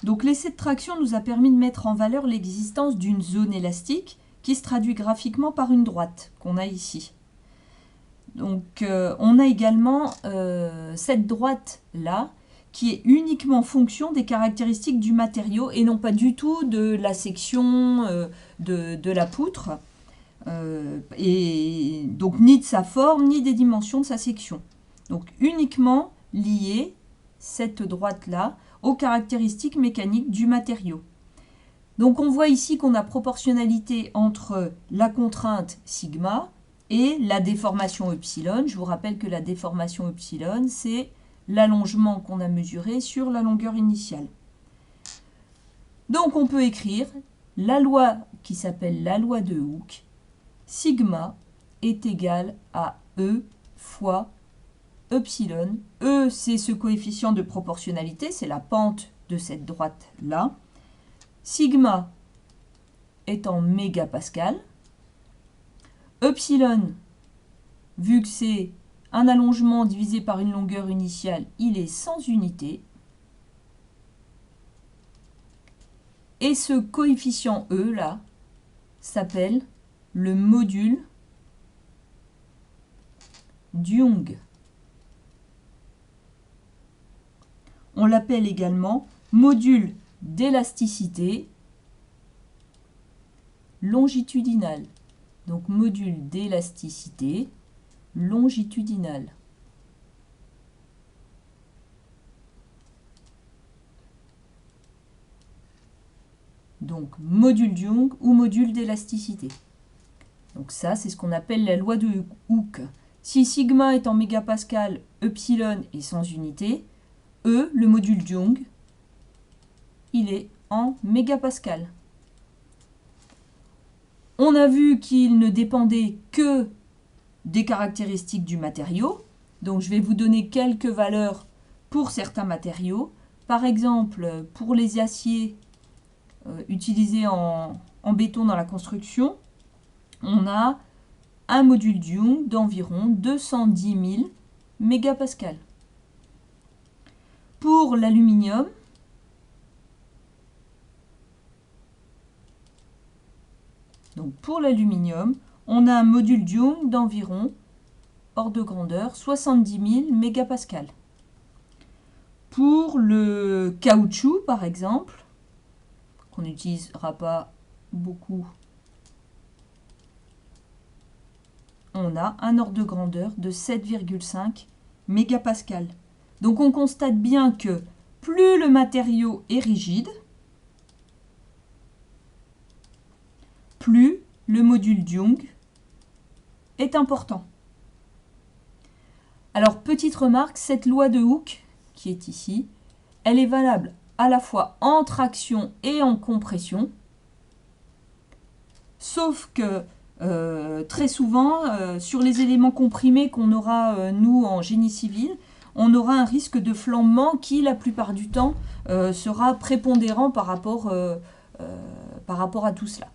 Donc l'essai de traction nous a permis de mettre en valeur l'existence d'une zone élastique qui se traduit graphiquement par une droite qu'on a ici. Donc on a également cette droite-là qui est uniquement fonction des caractéristiques du matériau et non pas du tout de la section de la poutre, et donc ni de sa forme ni des dimensions de sa section. Donc uniquement liée, cette droite-là, aux caractéristiques mécaniques du matériau. Donc on voit ici qu'on a proportionnalité entre la contrainte sigma et la déformation epsilon. Je vous rappelle que la déformation epsilon, c'est l'allongement qu'on a mesuré sur la longueur initiale. Donc on peut écrire la loi qui s'appelle la loi de Hooke. Sigma est égal à E fois epsilon. E, c'est ce coefficient de proportionnalité, c'est la pente de cette droite-là. Sigma est en mégapascal. Epsilon, vu que c'est un allongement divisé par une longueur initiale, il est sans unité. Et ce coefficient E, là, s'appelle le module d'Young. On l'appelle également module d'élasticité longitudinale. Donc module d'élasticité longitudinale. Donc module d'Young ou module d'élasticité. Donc ça, c'est ce qu'on appelle la loi de Hooke. Si sigma est en mégapascal, epsilon est sans unité, E, le module d'Young, il est en mégapascal. On a vu qu'il ne dépendait que des caractéristiques du matériau. Donc je vais vous donner quelques valeurs pour certains matériaux. Par exemple, pour les aciers utilisés en béton dans la construction, on a un module d'Young d'environ 210 000 mégapascales. Pour l'aluminium, on a un module d'Young d'environ, hors de grandeur, 70 000 mégapascales. Pour le caoutchouc, par exemple, qu'on n'utilisera pas beaucoup, on a un ordre de grandeur de 7,5 mégapascales. Donc on constate bien que plus le matériau est rigide, plus le module d'Young est important. Alors petite remarque, cette loi de Hooke qui est ici, elle est valable à la fois en traction et en compression, sauf que très souvent, sur les éléments comprimés qu'on aura, nous, en génie civil, on aura un risque de flambement qui, la plupart du temps, sera prépondérant par rapport à tout cela.